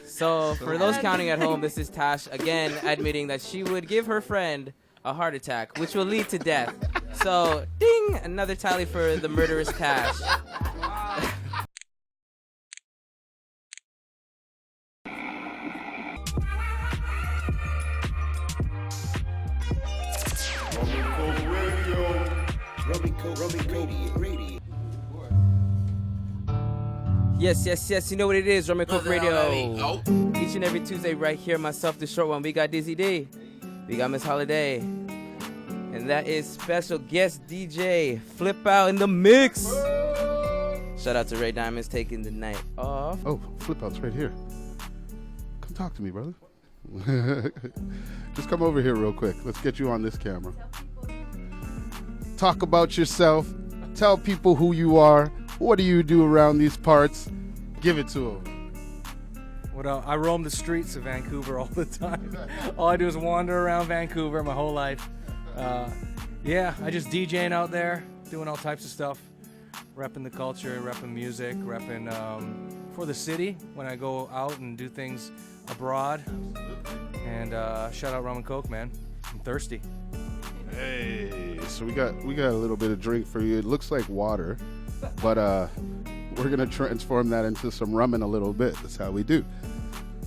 So for those counting at home, this is Tash again admitting that she would give her friend a heart attack, which will lead to death. So, ding! Another tally for the murderous Tash. Rumncokeradio. Yes, you know what it is, Rumncokeradio. Each and every Tuesday right here, myself, the short one. We got Dizzy D. We got Miss Holiday. And that is special guest DJ FLIPOUT in the mix. Shout out to Ray Diamonds taking the night off. Oh, FLIPOUT's right here. Come talk to me, brother. Just come over here real quick. Let's get you on this camera. Talk about yourself. Tell people who you are. What do you do around these parts? Give it to them. Well, I roam the streets of Vancouver all the time. All I do is wander around Vancouver my whole life. I just DJing out there, doing all types of stuff, repping the culture, repping music, repping for the city when I go out and do things abroad. And shout out Rum and Coke, man. I'm thirsty. Hey, so we got a little bit of drink for you. It looks like water, but we're gonna transform that into some rum in a little bit. That's how we do.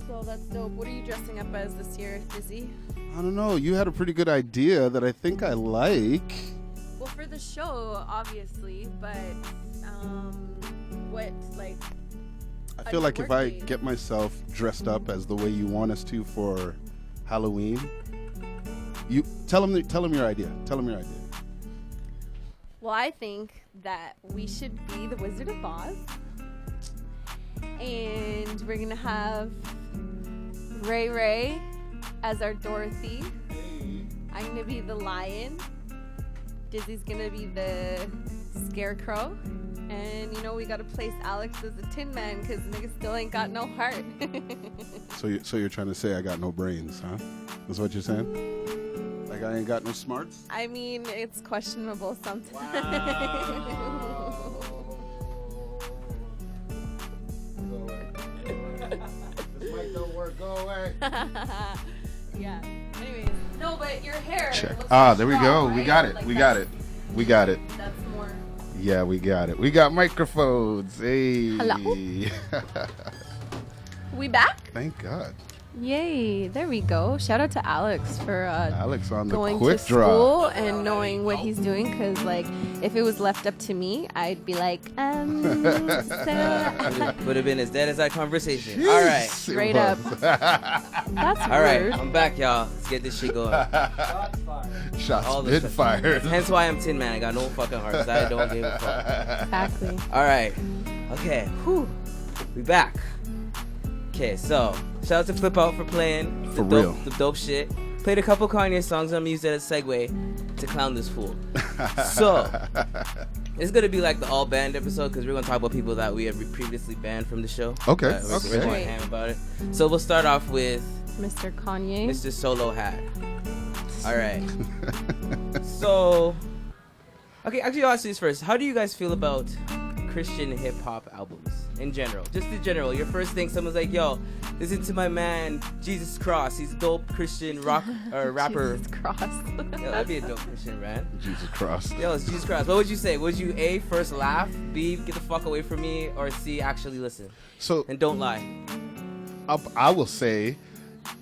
So that's dope. What are you dressing up as this year, Dizzy? I don't know. You had a pretty good idea that I think I like. Well, for the show, obviously, but what, like? I feel like if I get myself dressed up as the way you want us to for Halloween, you tell them your idea. Tell them your idea. Well, I think that we should be the Wizard of Oz, and we're gonna have Ray as our Dorothy. I'm gonna be the lion. Dizzy's gonna be the scarecrow. And we gotta place Alex as the Tin Man because nigga still ain't got no heart. So you're trying to say I got no brains, huh? That's what you're saying? Like I ain't got no smarts? I mean, it's questionable sometimes. Wow. Go away. This mic don't work. Go away. Yeah. Anyways, no, but your hair. Check. Looks There we strong, go. right? We got it. Like We got it. We got it. That's more. Yeah, we got it. We got microphones. Hey. Hello. We back? Thank God. Yay! There we go. Shout out to Alex for Alex on the going quick to draw. school and knowing what he's doing. Because like, if it was left up to me, I'd be like, so Would have been as dead as that conversation. Jeez, All right. straight up. That's All right. rude. I'm back, y'all. Let's get this shit going. Shots All the been shit. fired. Hence why I'm Tin Man. I got no fucking heart 'cause I don't give a fuck. Exactly. All right. Okay. Whew. We back. Okay, so shout out to FLIPOUT for playing For real. the dope shit. Played a couple Kanye songs. I'm gonna use that as a segue to clown this fool. So it's gonna be like the all banned episode because we're gonna talk about people that we have previously banned from the show. Okay, We're okay. going ham about it. So we'll start off with Mr. Kanye. Mr. Solo Hat. All right. So, okay, actually, I'll ask you this first. How do you guys feel about Christian hip hop albums in general? Just in general, your first thing, someone's like, "Yo, listen to my man Jesus Cross. He's a dope Christian rock or rapper." Jesus Cross. Yo, that'd be a dope Christian man. Jesus Christ. Yo, it's Jesus Cross. What would you say? Would you A, first laugh, B, get the fuck away from me, or C, actually listen So and don't lie? I will say,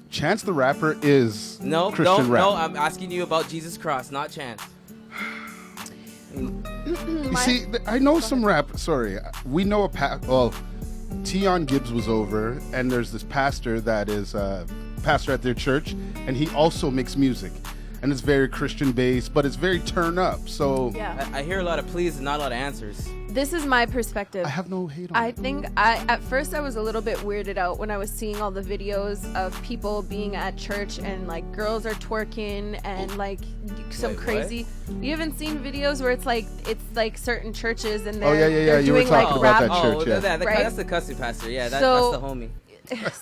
Chance the Rapper is No, Christian rap. no. I'm asking you about Jesus Cross, not Chance. You see, I know some rap. Sorry, we know a Tion Gibbs was over, and there's this pastor that is pastor at their church, and he also makes music, and it's very Christian based, but it's very turn up. So Yeah. I hear a lot of pleas and not a lot of answers. This is my perspective. I have no hate on I it. think at first I was a little bit weirded out when I was seeing all the videos of people being at church and like girls are twerking and like some Wait, crazy. You haven't seen videos where it's like certain churches and they're, Oh, yeah. they're You were doing talking like about rap. that church, yeah. Right? That's the cussing pastor. Yeah, that's So- the homie.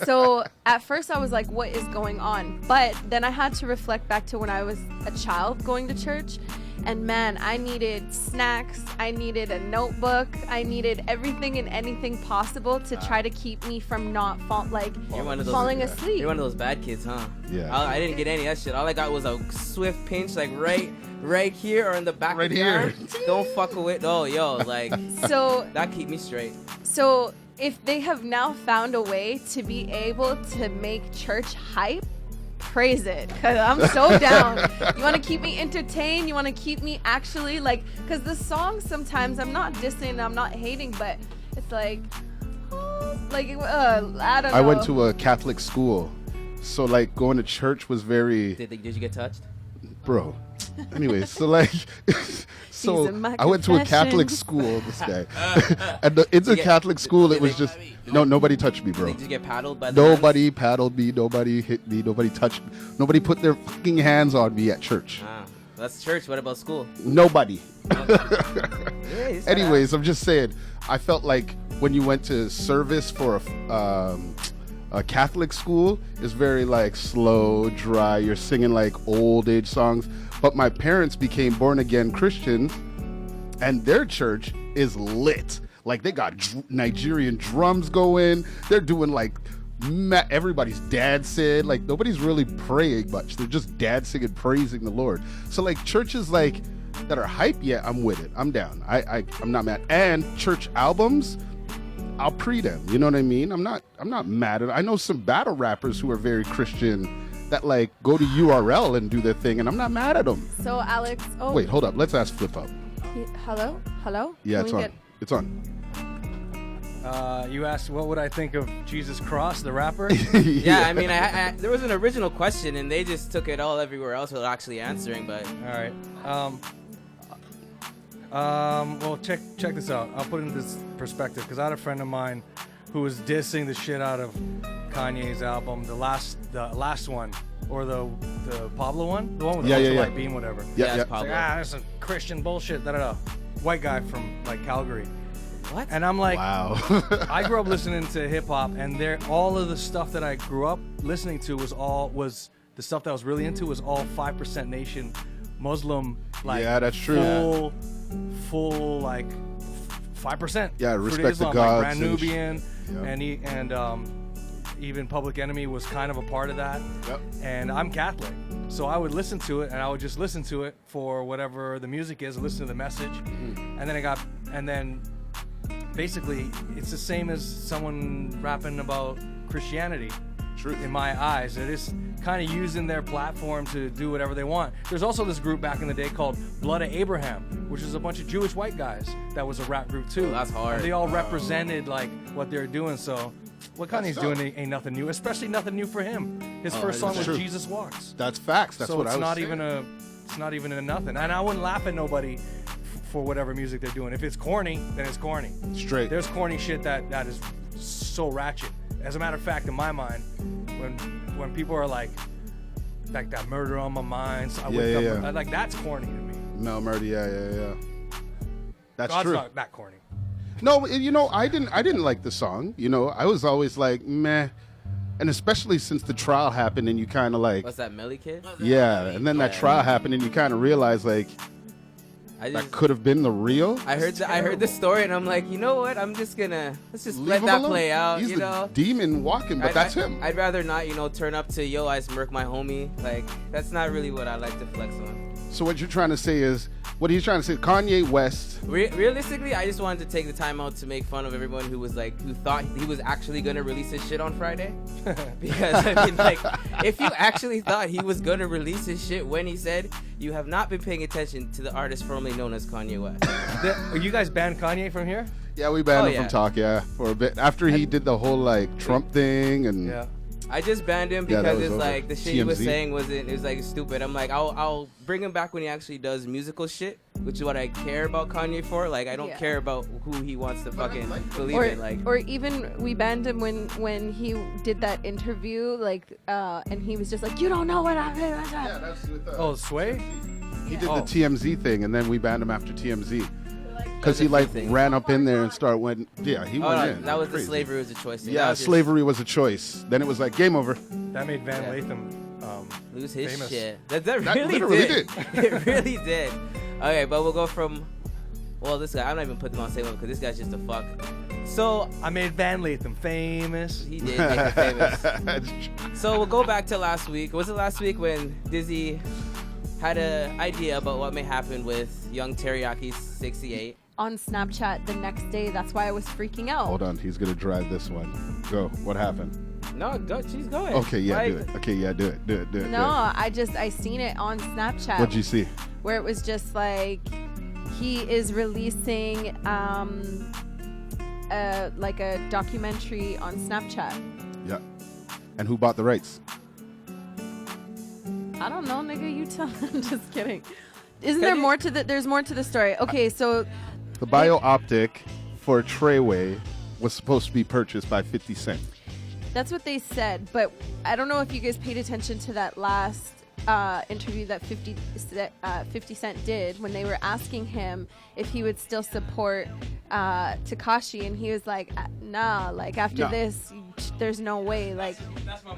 So at first I was like, what is going on? But then I had to reflect back to when I was a child going to church. And man, I needed snacks, I needed a notebook, I needed everything and anything possible to try to keep me from not falling asleep. You're one of those bad kids, huh? Yeah. I didn't get any of that shit. All I got was a swift pinch, like right here or in the back Right of your here. arm. Don't fuck with it. Oh, yo, like So that keep me straight. So if they have now found a way to be able to make church hype, praise it, because I'm so down. You want to keep me entertained? You want to keep me actually because the songs sometimes, I'm not dissing, I'm not hating, but it's like, I don't know. I went to a Catholic school, so like going to church was very Did you get touched? bro. Anyways, so like, so These are my I went to a Catholic confessions. school. This guy, and in the Catholic school, it was just nobody touched me, bro. Did you get paddled by the Nobody paddled me. Nobody hit me. Nobody touched me. Nobody put their fucking hands on me at church. Ah, that's church. What about school? Nobody. Yeah, you said Anyways, I'm just saying, I felt like when you went to service for a Catholic school, it's very like slow, dry. You're singing like old age songs. But my parents became born again Christians, and their church is lit. Like they got Nigerian drums going. They're doing like everybody's dancing. Like nobody's really praying much. They're just dancing and praising the Lord. So like churches like that are hype, yeah, I'm with it. I'm down. I'm not mad. And church albums, I'll pre them. You know what I mean? I'm not mad at it. I know some battle rappers who are very Christian that like go to URL and do their thing, and I'm not mad at them. So Alex, Wait, hold up. Let's ask Flip Out. Hello? Yeah, Can it's we on. It's on. You asked what would I think of Jesus Cross, the rapper? Yeah, I mean, I there was an original question, and they just took it all everywhere else without actually answering. But All right. Well, check this out. I'll put it in this perspective because I had a friend of mine who was dissing the shit out of Kanye's album, the last one, or the Pablo one, the one with the ultralight beam, whatever. Yeah. it's Pablo. Like, that's some Christian bullshit. White guy from like Calgary. What? And I'm like, Wow. I grew up listening to hip hop, and all of the stuff that I grew up listening to was the stuff that I was really into was all 5% Nation, Muslim, like Yeah, that's true. full like 5%. Yeah, Fruit of respect the Islam, gods like Grand and Nubian, yeah. and even Public Enemy was kind of a part of that. Yep. And I'm Catholic, so I would listen to it, and I would just listen to it for whatever the music is, listen to the message, and then basically it's the same as someone rapping about Christianity. True. In my eyes, they're just kind of using their platform to do whatever they want. There's also this group back in the day called Blood of Abraham, which is a bunch of Jewish white guys that was a rap group too. Oh, that's hard. And they all represented like what they're doing. So what Kanye's doing ain't nothing new, especially nothing new for him. His first song was true. Jesus Walks. That's facts. That's So what it's I was not saying. it's not even a nothing. And I wouldn't laugh at nobody for whatever music they're doing. If it's corny, then it's corny. Straight. There's corny shit that is so ratchet. As a matter of fact, in my mind, when people are like that murder on my mind, so I like that's corny to me. Mel Murdy, yeah. That's God's true. not that corny. No, you know, I didn't like the song. You know, I was always like, meh. And especially since the trial happened and you kind of like, What's that, Melly Kid? yeah. And then that trial happened and you kind of realize like, that could have been the real. I heard the story and I'm like, you know what? I'm just gonna let's just Leave let him that alone. play out. He's you the know, demon walking, but that's him. I'd rather not, turn up to yo, I smirk my homie. Like that's not really what I like to flex on. So what you're trying to say is, what he's trying to say, Kanye West. Realistically, I just wanted to take the time out to make fun of everyone who thought he was actually gonna release his shit on Friday. Because I mean, like, if you actually thought he was gonna release his shit when he said, you have not been paying attention to the artist formerly known as Kanye West. You guys banned Kanye from here? Yeah, we banned him yeah. from talk, for a bit. After he did the whole like Trump thing and Yeah. I just banned him Yeah, that because was it's over. like the shit he was TMZ. saying it was like stupid. I'm like, I'll bring him back when he actually does musical shit, which is what I care about Kanye for. Like, I don't Yeah. care about who he wants to fucking believe Or, in. Like, or even we banned him when he did that interview, and he was just like, you don't know what I'm doing. yeah, that's with, Oh, Sway? he did Oh. the TMZ thing, and then we banned him after TMZ because That he was a like few things. ran up in there and started went. Yeah, he oh, went no, in. that was Crazy. the slavery was a choice thing. That Yeah, was just slavery was a choice. Then it was like game over. That made Van Yeah. Latham lose his famous. shit. That That really literally did. It really did. Okay, but we'll go from. Well, this guy, I'm not even putting him on the same one because this guy's just a fuck. So I made Van Lathan famous. he did make him famous. So we'll go back to last week. Was it last week when Dizzy had an idea about what may happen with young Teriyaki 68? On Snapchat the next day. That's why I was freaking out. Hold on, he's gonna drive this one. Go. What happened? No, go. She's going. Okay, yeah, Right? do it. Okay, yeah, do it. Do it. Do it. No, do it. I seen it on Snapchat. What'd you see? Where it was just like he is releasing like a documentary on Snapchat. Yeah. And who bought the rights? I don't know, nigga. You tell. I'm just kidding. Isn't there more to the? There's more to the story. Okay, so The bio-optic for Treyway was supposed to be purchased by 50 Cent. that's what they said. But I don't know if you guys paid attention to that last interview that 50 Cent did when they were asking him if he would still support Tekashi, and he was like, "Nah, like after No. this, there's no way." Like, That's my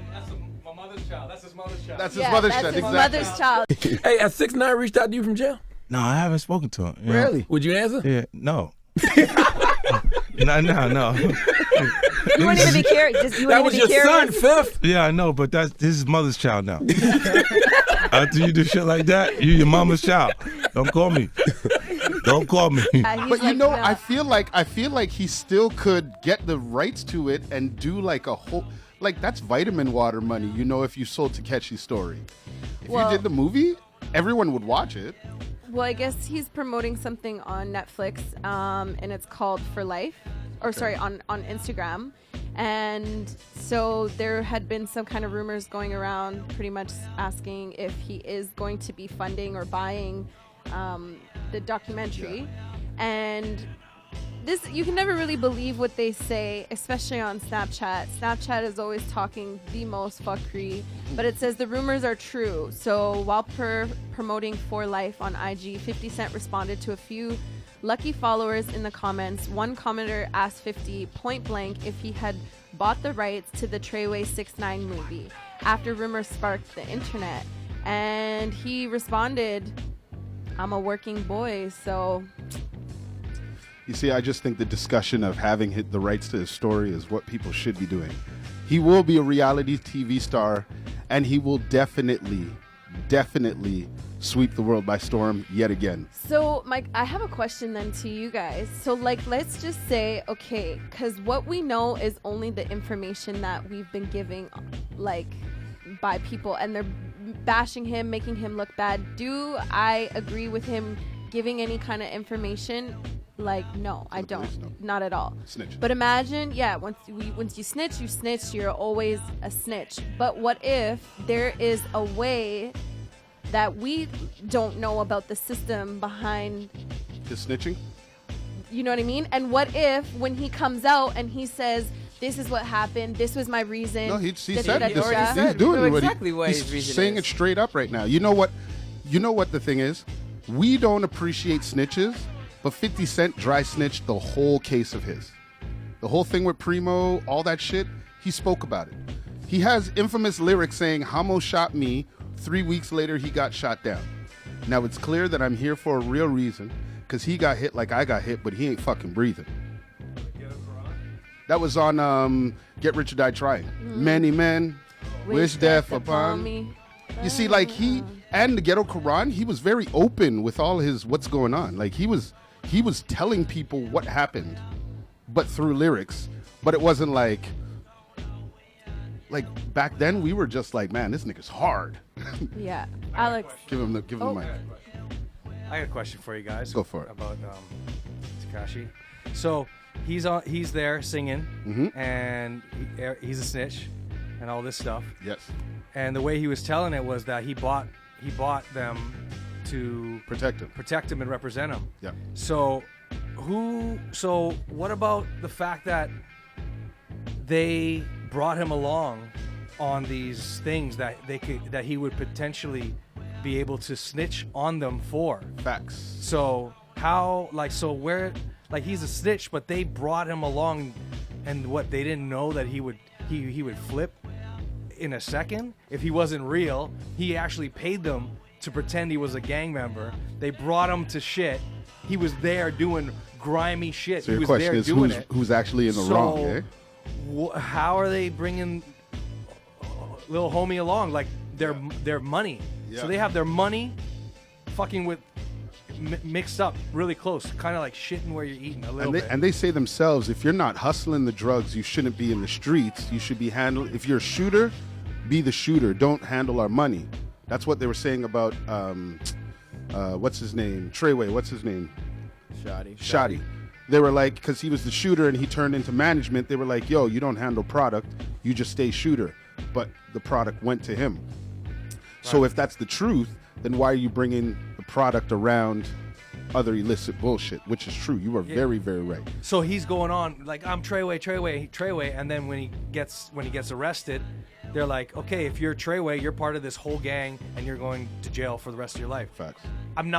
mother's child. That's his mother's child. That's his yeah, mother's that's child. his Exactly. mother's child. Hey, has 6ix9ine reached out to you from jail? No, I haven't spoken to him. you know? Really? Would you answer? Yeah, no. no. You wouldn't even be curious. You That wouldn't was even your be son, curious. Fifth. Yeah, I know, but this is mother's child now. After you do shit like that, you your mama's child. Don't call me. Don't call me. He's But you like, know, "No." I feel like he still could get the rights to it and do like a whole, like that's vitamin water money. You know, if you sold Takeshi's Story, if Well- you did the movie, everyone would watch it. Well, I guess he's promoting something on Netflix, and it's called For Life, or sorry, on Instagram. And so there had been some kind of rumors going around pretty much asking if he is going to be funding or buying the documentary. And this, you can never really believe what they say, especially on Snapchat. Snapchat is always talking the most fuckery, but it says the rumors are true. So while promoting For Life on IG, 50 Cent responded to a few lucky followers in the comments. One commenter asked 50 point blank if he had bought the rights to the Treyway 6ix9ine movie after rumors sparked the internet. And he responded, "I'm a working boy, so..." You see, I just think the discussion of having hit the rights to his story is what people should be doing. He will be a reality TV star, and he will definitely sweep the world by storm yet again. So, Mike, I have a question then to you guys. So, like, let's just say, okay, because what we know is only the information that we've been giving, like, by people, and they're bashing him, making him look bad. Do I agree with him giving any kind of information? Like, no, I don't. police, no. Not at all. Snitch. But imagine, yeah, once you snitch, you snitch. You're always a snitch. But what if there is a way that we don't know about the system behind, His snitching? you know what I mean? And what if when he comes out and he says, "This is what happened. This was my reason." No, he da, said da, da, this. da, da. He's doing know what exactly what he's his reason saying is. it straight up right now. You know what the thing is? We don't appreciate snitches, but 50 Cent dry snitched the whole case of his. The whole thing with Primo, all that shit, he spoke about it. He has infamous lyrics saying, "Hamo shot me. 3 weeks later, he got shot down." Now, it's clear that I'm here for a real reason, because he got hit like I got hit, but he ain't fucking breathing. That was on Get Rich or Die Trying. Many men wish death upon me. You see, like he and the Ghetto Quran, he was very open with all his what's going on. Like he was telling people what happened, but through lyrics. But it wasn't like back then we were just like, man, this nigga's hard. Yeah. Alex. give him the mic. I got a question for you guys. Go for it. About Tekashi. So he's there singing, and he's a snitch, and all this stuff. Yes. And the way he was telling it was that he bought them to Protect him. and represent him. Yeah. So what about the fact that they brought him along on these things that he would potentially be able to snitch on them for? Facts. So he's a snitch, but they brought him along, and what, they didn't know that he would flip in a second if he wasn't real. He actually paid them to pretend he was a gang member. They brought him to shit. He was there doing grimy shit. So he your was question there is doing it. who's actually in the wrong, eh? How are they bringing little homie along? Like their money. Yeah. So they have their money fucking with mixed up really close, kind of like shitting where you're eating a little bit. And they say themselves, if you're not hustling the drugs, you shouldn't be in the streets. You should be handling. If you're a shooter, be the shooter. Don't handle our money. That's what they were saying about what's his name? Treyway. What's his name? Shoddy. They were like, because he was the shooter and he turned into management. They were like, yo, you don't handle product. You just stay shooter. But the product went to him. So if that's the truth, then why are you bringing the product around other illicit bullshit? Which is true. You are very, very right. So he's going on like, I'm Treyway, and then when he gets arrested, they're like, okay, if you're Treyway, you're part of this whole gang, and you're going to jail for the rest of your life. Facts. I'm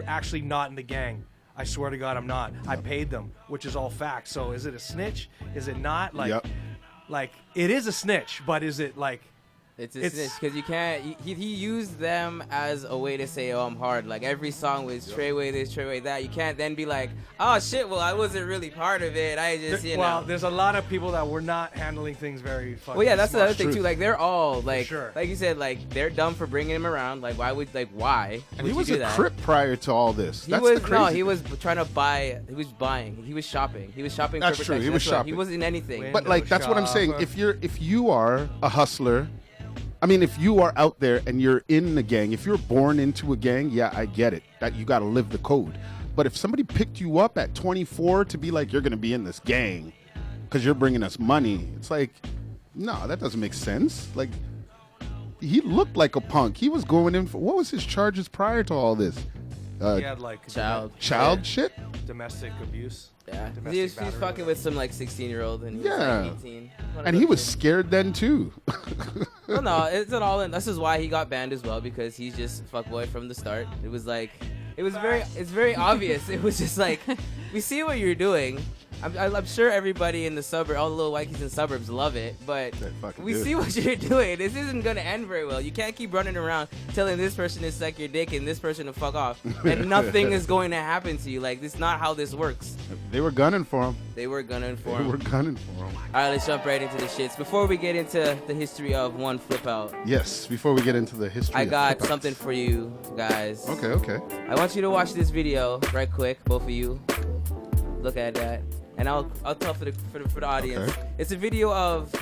actually not in the gang. I swear to God, I'm not. I paid them, which is all facts. So is it a snitch? Is it not? Like, like it is a snitch, but is it like? It's a snitch because you can't. He used them as a way to say, "Oh, I'm hard." Like every song was Treyway this, Treyway that. You can't then be like, "Oh shit, well I wasn't really part of it. I just you know." Well, there's a lot of people that were not handling things very fucking. Well, yeah, that's the smart. other thing too. Like they're all like, sure. like you said, like they're dumb for bringing him around. Like why? And he was do a that? Crip prior to all this. He That's was the crazy. no, he was trying to buy. He was buying. He was shopping. He was shopping. That's for true. protection. He was That's what- shopping. He wasn't anything. But like that's what I'm saying. shopper. If you are a hustler, I mean, if you are out there and you're in the gang, if you're born into a gang, yeah, I get it. That you got to live the code. But if somebody picked you up at 24 to be like, you're going to be in this gang because you're bringing us money, it's like, no, that doesn't make sense. Like, he looked like a punk. He was going in for, what was his charges prior to all this? He had like Child shit? domestic abuse. Yeah, Domestic he was battery. fucking with some like 16-year-old, and he was like 18. And he was scared then too. Well, no, it's an all in. This is why he got banned as well, because he's just fuckboy from the start. It was like, it's very obvious. It was just like, we see what you're doing. I'm sure everybody in the suburb, all the little white kids in suburbs love it, but we see what you're doing. This isn't gonna end very well. You can't keep running around telling this person to suck your dick and this person to fuck off, and nothing is going to happen to you. Like, this is not how this works. They were gunning for him. They were gunning for They him. were gunning for him. All right, let's jump right into the shits. Before we get into the history of one flip out, Yes, before we get into the history I of got hip-hop. something for you guys. Okay. I want you to watch this video right quick, both of you. Look at that, and I'll tell for the audience. Okay. It's a video of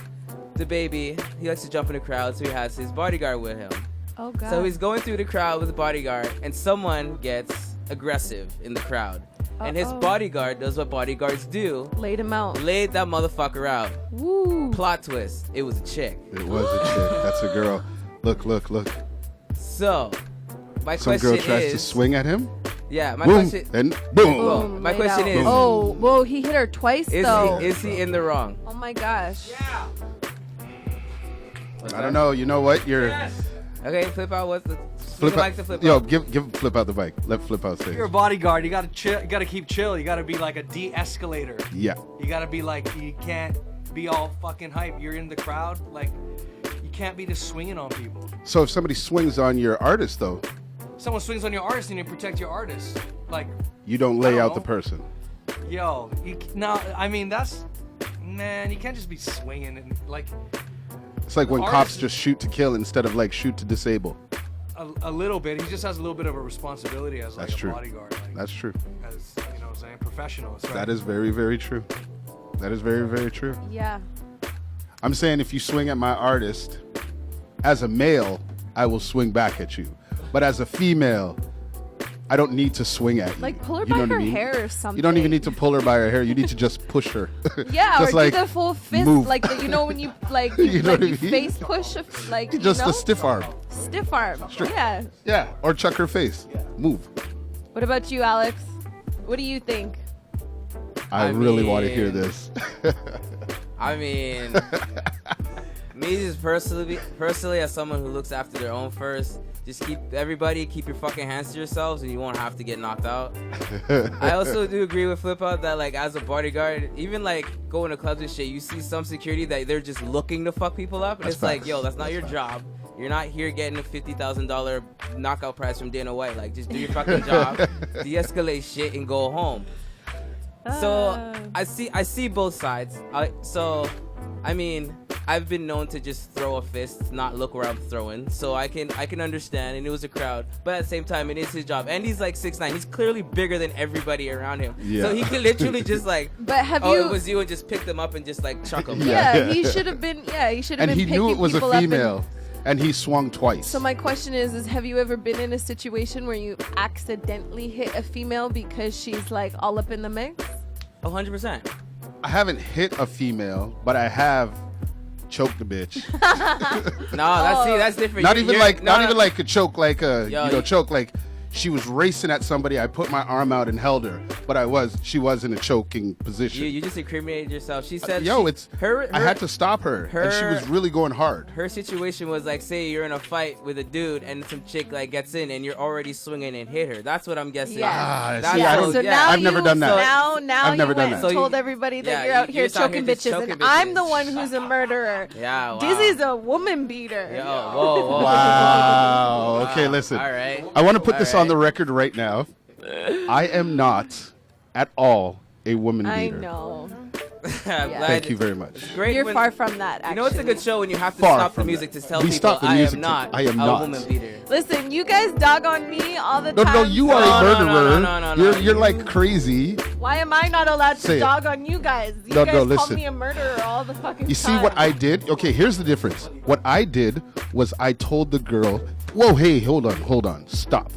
the baby. He likes to jump in the crowd, so he has his bodyguard with him. Oh God. So he's going through the crowd with the bodyguard, and someone gets aggressive in the crowd, and his bodyguard does what bodyguards do: laid him out. laid that motherfucker out. Woo. Plot twist: it was a chick. It was a chick. That's a girl. Look. So my Some question girl tries is, to swing at him. yeah, my Boom. question. And boom. Boom. My laid question out. is- Oh, whoa, he hit her twice though. Is he in the wrong? Oh my gosh. I don't know. You know what? You're Okay, flip out. What's the flip like out. to flip Yo, out? give flip out the bike. Let flip out say. You're a bodyguard. You gotta chill. You gotta keep chill. You gotta be like a de-escalator. Yeah. You gotta be like, you can't be all fucking hype. You're in the crowd. Like, you can't be just swinging on people. So if somebody swings on your artist though, Someone swings on your artist and you protect your artist. Like, you don't lay I don't out the know. person. yo, no, I mean, that's, man, you can't just be swinging and like It's like when The cops artist- just shoot to kill instead of like shoot to disable. a little bit. He just has a little bit of a responsibility as like That's a true. bodyguard. Like, That's true. as, you know what I'm saying, professional. It's That is very, very true. That is very, very true. Yeah. I'm saying if you swing at my artist, as a male, I will swing back at you. But as a female, I don't need to swing at you. Like pull her You by know what her I mean? hair or something. You don't even need to pull her by her hair. You need to just push her. Yeah, just or like do the full fist, move. like the, you know when you like You you, know like what I you mean? face push, like you just know? a stiff arm. Stiff arm. Yeah. Yeah, or chuck her face. Move. What about you, Alex? What do you think? I I really want to hear mean- this. I mean, me just personally, as someone who looks after their own first, just keep your fucking hands to yourselves, and you won't have to get knocked out. I also do agree with Flip Out that like as a bodyguard, even like going to clubs and shit, you see some security that they're just looking to fuck people up, and That's it's like, facts. yo, that's not your job. You're not here getting a $50,000 knockout prize from Dana White. Like, just do your fucking job, de-escalate shit, and go home. So I see both sides. I mean, I've been known to just throw a fist, not look where I'm throwing. So I can understand, and it was a crowd. But at the same time, it is his job. And he's like 6'9". He's clearly bigger than everybody around him. Yeah. So he could literally just like, But have it was you, and just pick them up and just like chuck them. Yeah, he should have been. Yeah, he should have And been. he knew it was a picking people up female, and he swung twice. So my question is have you ever been in a situation where you accidentally hit a female because she's like all up in the mix? 100%. I haven't hit a female, but I have choked a bitch. That's different. Not even like a choke, like Yo, choke like she was racing at somebody. I put my arm out and held her, but she was in a choking position. You just incriminated yourself. She said, I had to stop her, and she was really going hard. Her situation was like, say you're in a fight with a dude, and some chick like gets in, and you're already swinging and hit her. That's what I'm guessing. Yeah. That's see, I how- don't- So now I've never done that. Now I've never you done went that. and told everybody that you're out here you're just out choking here just bitches, choking and bitches. I'm the one who's a murderer. Yeah, wow. Dizzy's a woman beater. Yo, whoa. Wow. Okay, listen. All right. I want to put this All on the record right now. I am not at all a woman I beater. know. I'm glad Thank you very much. Great. You're when- far from that, actually. You know, it's a good show when you have to Far stop the from music that. to tell We people stop the music to- I I am am not. a woman beater. Listen, you guys dog on me all the No, time. no, you are No, a no, murderer. no. You're like crazy. Why am I not allowed to Say it. dog on you guys? You No, guys no, call listen. me a murderer all the fucking You time. see what I did? Okay, here's the difference. What I did was I told the girl, "Whoa, hey, hold on, stop."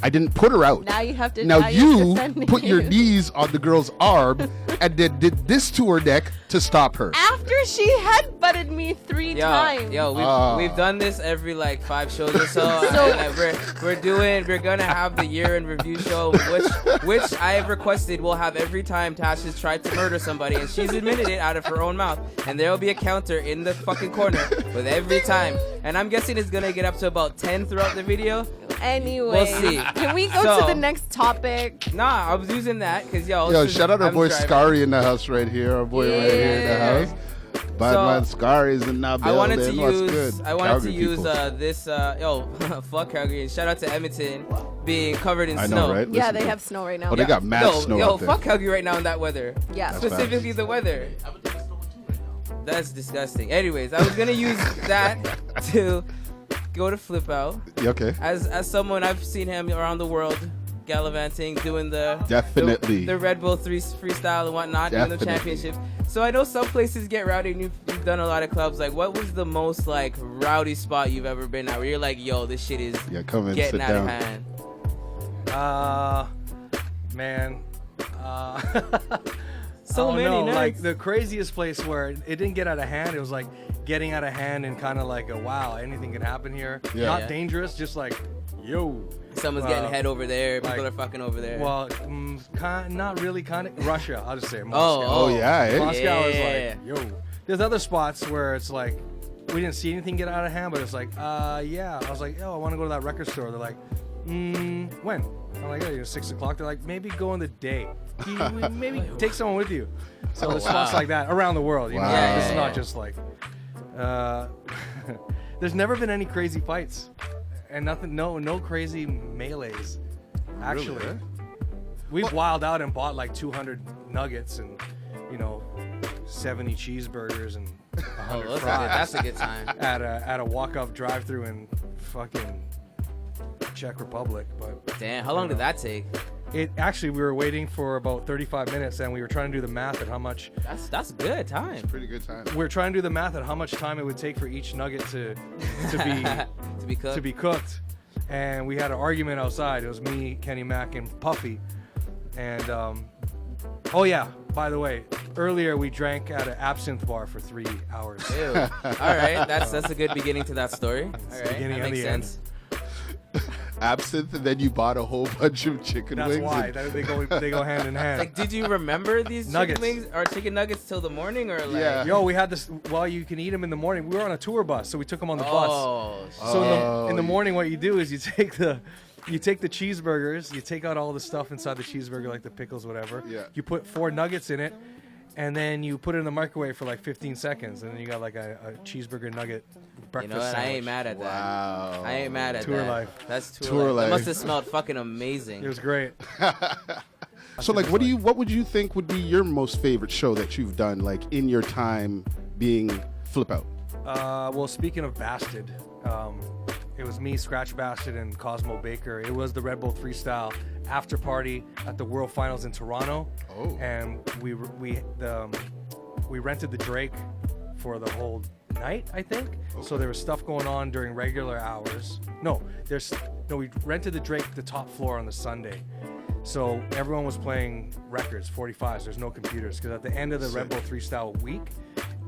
I didn't put her out. Now you have to. Now you're you defending put your you. knees on the girl's arm and then did this to her neck to stop her. After she headbutted me 3 times. We've done this every like 5 shows or so. We're gonna have the year in review show, which I have requested we'll have every time Tash has tried to murder somebody, and she's admitted it out of her own mouth. And there will be a counter in the fucking corner with every time. And I'm guessing it's gonna get up to about 10 throughout the video. Anyway, We'll see. Can we go So- to the next topic? Nah, I was using that because Yo, shout out our I'm boy driving. Scary in the house right here. Our boy right here in the Yeah. house. Batman Scary's in the I building. wanted to What's use good? Calgary people. this fuck Calgary, and shout out to Edmonton being covered in I snow. know, right? Yeah, Listen they to have it. snow right now. Oh, they got mad snow out there. Fuck Calgary right now in that weather. Yeah. That's Specifically the weather. That's disgusting. Anyways, I was gonna use that to go to Flip Out. Okay. As someone, I've seen him around the world gallivanting, doing Definitely. the Red Bull 3 freestyle and whatnot, doing the Definitely. championship. So I know some places get rowdy, and you've done a lot of clubs. Like, what was the most like rowdy spot you've ever been at where you're like, yo, this shit is Yeah, come and getting sit out down. of hand? Man. So oh, many no, nights. like the craziest place where it didn't get out of hand. It was like getting out of hand and kind of like a wow, anything can happen here. Yeah. Not Yeah. dangerous, just like yo. Someone's getting head over there. People like- are fucking over there. Well, not really. Kind of Russia. I'll just say Moscow. Oh, yeah, eh? Moscow is Yeah. like yo. There's other spots where it's like we didn't see anything get out of hand, but it's like yeah. I was like, yo, I want to go to that record store. They're like, when? I'm like, oh, 6 o'clock. They're like, maybe go on the day. Maybe take someone with you. So there's spots like that around the world. You know, Wow. this is Yeah. not just like. There's never been any crazy fights, and nothing. No crazy melees. Actually, Really, eh? we've wilded out and bought like 200 nuggets and 70 cheeseburgers and 100 Oh, fries that's a good time. at a walk-up drive-through in fucking Czech Republic. But Damn, how long did that take? it actually, we were waiting for about 35 minutes, and we were trying to do the math at how much. That's good time. Pretty good time. We were trying to do the math at how much time it would take for each nugget to be to be cooked. and we had an argument outside. It was me, Kenny Mack, and Puffy. And oh yeah, by the way, earlier we drank at an absinthe bar for 3 hours. Ew. All right, that's a good beginning to that story. All right, beginning that and makes the end. sense. Absinthe, and then you bought a whole bunch of chicken That's wings. why and- they go hand in hand. Like, did you remember these Nuggets. chicken wings or chicken nuggets till the morning, or like? Yeah. Yo, we had this. Well, you can eat them in the morning. We were on a tour bus, so we took them on the bus. Oh, So in the Oh, morning, what you do is you take the cheeseburgers, you take out all the stuff inside the cheeseburger, like the pickles, whatever. Yeah. You put 4 nuggets in it, and then you put it in the microwave for like 15 seconds, and then you got like a cheeseburger nugget breakfast You know what? sandwich. I ain't mad at that. Wow. I ain't mad at Tour that. life. That's Tour tour life. life. That must have smelled fucking amazing. It was great. So like, what would you think would be your most favorite show that you've done, like in your time being Flip Out? Well, speaking of Bastid, it was me, Scratchbastid, and Cosmobaker. It was the Red Bull Freestyle after party at the World Finals in Toronto. Oh. And we rented the Drake for the whole night, I think. Okay. So there was stuff going on during regular hours. No, we rented the Drake the top floor on the Sunday. So everyone was playing records, 45s. There's no computers because at the end of the Red Bull Freestyle week,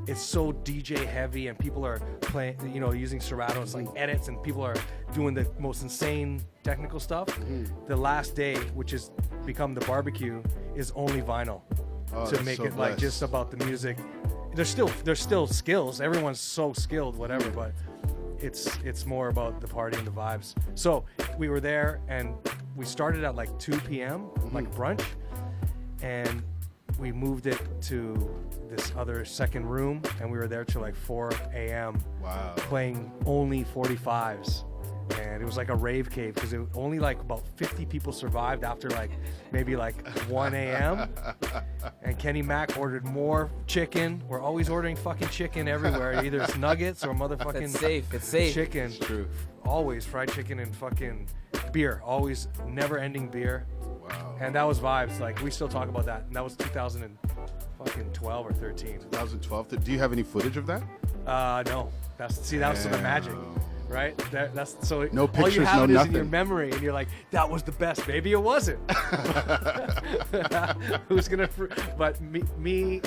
it's so DJ heavy and people are playing, using Seratos like edits, and people are doing the most insane technical stuff. The last day, which has become the barbecue, is only vinyl to make it like just about the music. There's still skills. Everyone's so skilled, whatever, but it's more about the party and the vibes. So we were there and we started at like 2 p.m. like brunch, and we moved it to this other second room, and we were there till like 4 a.m. Wow. playing only 45s. And it was like a rave cave because only like about 50 people survived after like maybe like 1 a.m. And Kenny Mac ordered more chicken. We're always ordering fucking chicken everywhere. Either it's nuggets or motherfucking It's safe. It's safe. chicken. It's true. Always fried chicken and fucking beer. Always never ending beer. Wow. And that was vibes. Like we still talk about that. And that was 2012 or 13. 2012. Do you have any footage of that? No. That was the magic. Right? That's so. No all pictures, you have no it is nothing. in your memory, and you're like, "That was the best." Maybe it wasn't. Who's gonna? But me,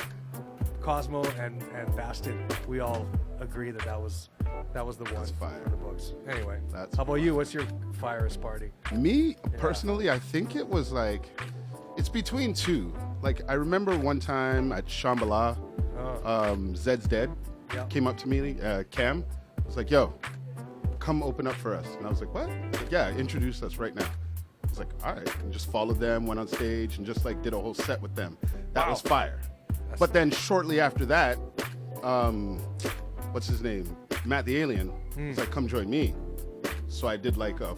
Cosmo, and Bastid, we all agree that was the one That's fire. for the books. Anyway, That's how about you? What's your firest party? Me personally, I think it was like, it's between two. Like I remember one time at Shambhala, Zed's Dead came up to me, Cam, was like, "Yo, come open up for us." And I was like, "What?" He's like, "Yeah, introduce us right now." I was like, "All right," and just followed them, went on stage, and just like did a whole set with them. That was fire. But then shortly after that, what's his name? Matt the Alien was like, "Come join me." So I did like a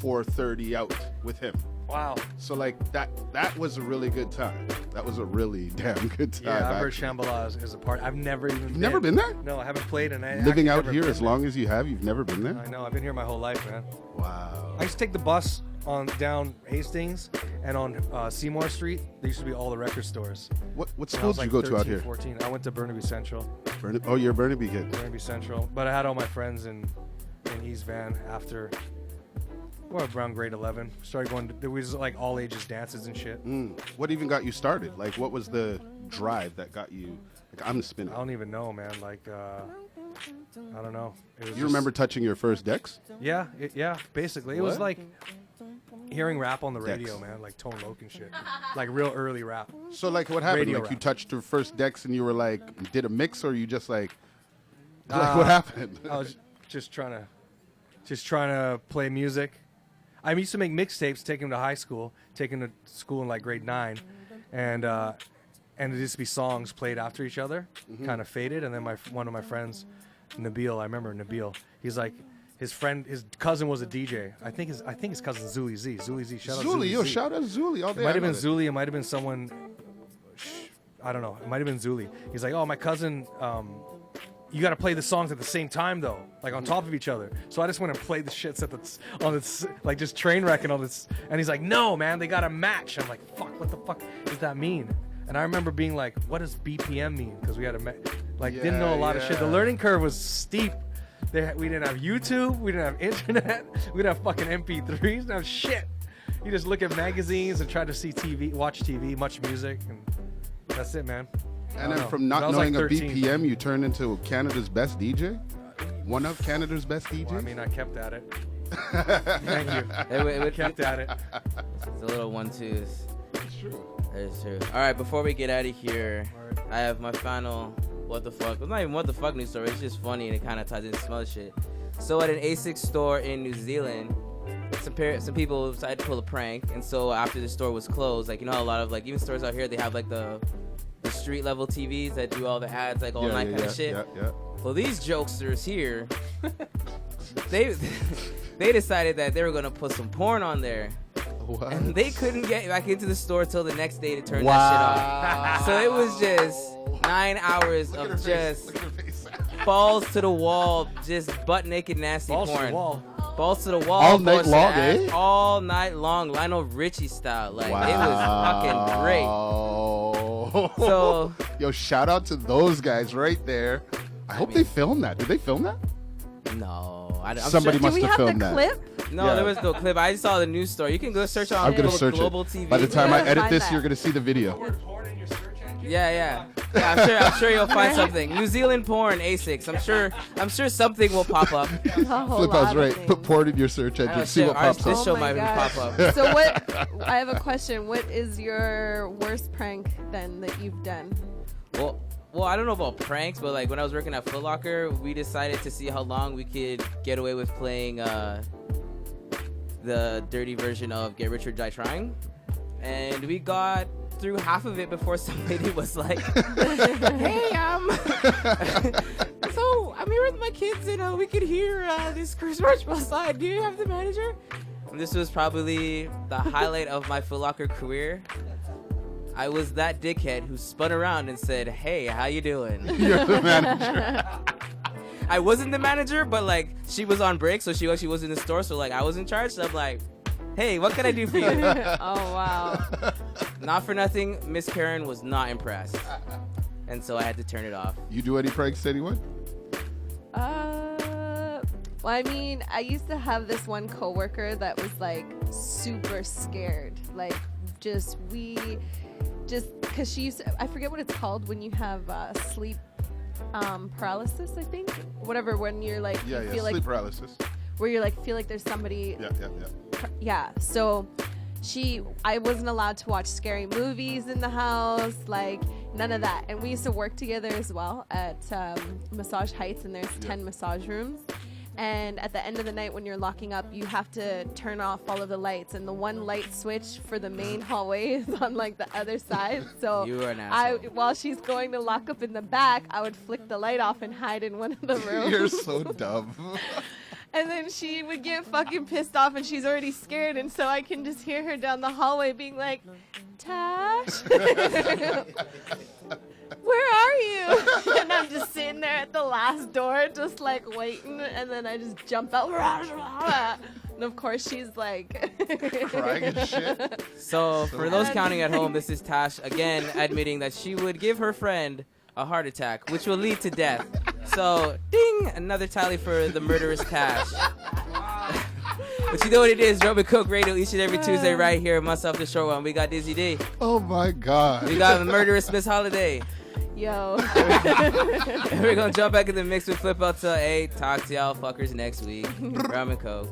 4:30 out with him. Wow. So like that was a really good time. That was a really damn good time. Yeah, I've heard actually. Shambhala is a part. I've never even. You've never been there? No, I haven't played, and I Living actually out never here been as there. long as you have, you've never been there? I know. I've been here my whole life, man. Wow. I used to take the bus down Hastings, and on Seymour Street, there used to be all the record stores. What When I school was did you like go to out 13, here? 14. I went to Burnaby Central. Oh, you're a Burnaby kid. Burnaby Central. But I had all my friends in East Van after, around grade 11. Started going, there was like all ages dances and shit. What even got you started? Like, what was the drive that got you? Like, I'm I spinning. don't even know, man. Like, I don't know. It was You remember touching your first decks? Yeah, basically. It was What? like hearing rap on the radio, Decks. man. Like Tone Loc and shit. Like real early rap. So, like, what happened? Radio Like, you rap. touched your first decks and you were like, did a mix, or you just like what happened? I was just trying to play music. I used to make mixtapes, take them to high school, take them to school in like grade 9, and it used to be songs played after each other, kind of faded. And then one of my friends, Nabil, I remember Nabil. He's like, his cousin was a DJ. I think his cousin Zuli Z. Zuli Z. Shout out Zuli, Zuli yo, Z. shout out Zuli all day. It might I have been love it. Zuli. It might have been someone. I don't know. It might have been Zuli. He's like, "Oh, my cousin. You got to play the songs at the same time, though, like on top of each other." So I just went and played the shits on this, like just train wrecking all this. And he's like, "No, man, they got to match." I'm like, "Fuck, what the fuck does that mean?" And I remember being like, "What does BPM mean?" Because we had didn't know a lot of shit. The learning curve was steep. We didn't have YouTube. We didn't have internet. We didn't have fucking MP3s. We didn't have shit. You just look at magazines and try to see TV, watch TV, much music, and that's it, man. I And don't then know. from But I not was like knowing a 13. BPM, you turned into Canada's best DJ? One of Canada's best DJs? Well, I mean, I kept at it. Thank you. It Kept at it. It's a little 1-2s. It's true. That is true. All right, before we get out of here, I have my final what the fuck. It's not even what the fuck news story. It's just funny and it kind of ties into some other shit. So at an ASICS store in New Zealand, some people decided to pull a prank, and so after the store was closed, like, you know how a lot of like even stores out here, they have like the street level TVs that do all the ads, like all night kind of shit. Yeah. Well, these jokesters here, they decided that they were gonna put some porn on there. What? And they couldn't get back into the store till the next day to turn that shit off. So it was just 9 hours of just balls to the wall, just butt naked nasty Balls porn. to the wall. Balls to the wall. All night balls to long, the ass, eh? all night long, Lionel Richie style. Like, it was fucking great. So, yo, shout out to those guys right there. I hope they filmed that. Did they film that? no. I'm Somebody sure, must Do we have have filmed the that. clip? no, Yeah. there was no clip. I just saw the news story. You can go search on I'm gonna search Global it. TV. By the time I Yeah. edit Find this, that. you're gonna see the video. Yeah. I'm sure you'll find something. New Zealand porn, A6. I'm sure something will pop up. A whole Flip lot out's of right. things. Put porn in your search engine. See what pops This up. show Oh my might even gosh. pop up. So what? I have a question. What is your worst prank then that you've done? Well, I don't know about pranks, but like when I was working at Foot Locker, we decided to see how long we could get away with playing the dirty version of Get Rich or Die Trying, and we got through half of it before some lady was like, "Hey, so I'm here with my kids, and we could hear this Chris Marshall side. Do you have the manager?" And this was probably the highlight of my Foot Locker career. I was that dickhead who spun around and said, "Hey, how you doing?" You're the manager. I wasn't the manager, but like she was on break, so she actually was in the store. So like I was in charge. So I'm like, "Hey, what can I do for you?" Oh wow. Not for nothing, Miss Karen was not impressed, and so I had to turn it off. You do any pranks to anyone? Well, I mean, I used to have this one coworker that was like super scared. Like, because she used to, I forget what it's called when you have sleep paralysis, I think. Whatever, when you're like, you feel sleep like, paralysis. where you're like, feel like there's somebody. Yeah. So I wasn't allowed to watch scary movies in the house, like none of that. And we used to work together as well at Massage Heights, and there's 10 massage rooms. And at the end of the night when you're locking up, you have to turn off all of the lights, and the one light switch for the main hallway is on like the other side. So You are an asshole. while she's going to lock up in the back, I would flick the light off and hide in one of the rooms. You're so dumb. And then she would get fucking pissed off, and she's already scared, and so I can just hear her down the hallway being like, "Tash, where are you?" And I'm just sitting there at the last door, just like waiting, and then I just jump out. And of course she's like Crying and shit. So for those counting at home, this is Tash again admitting that she would give her friend a heart attack, which will lead to death. So, ding! Another tally for the murderous Tash. But you know what it is, Rumncokeradio each and every Tuesday right here. Myself, the short one. We got Dizzy D. Oh my God. We got the murderous Miss Holiday. Yo. And we're gonna jump back in the mix with Flip Out till 8. Talk to y'all fuckers next week. Rum and Coke.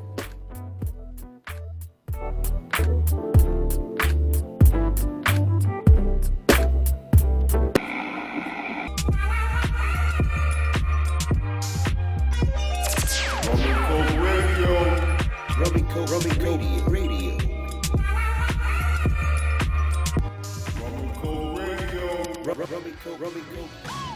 Rumncokeradio. Rumncokeradio.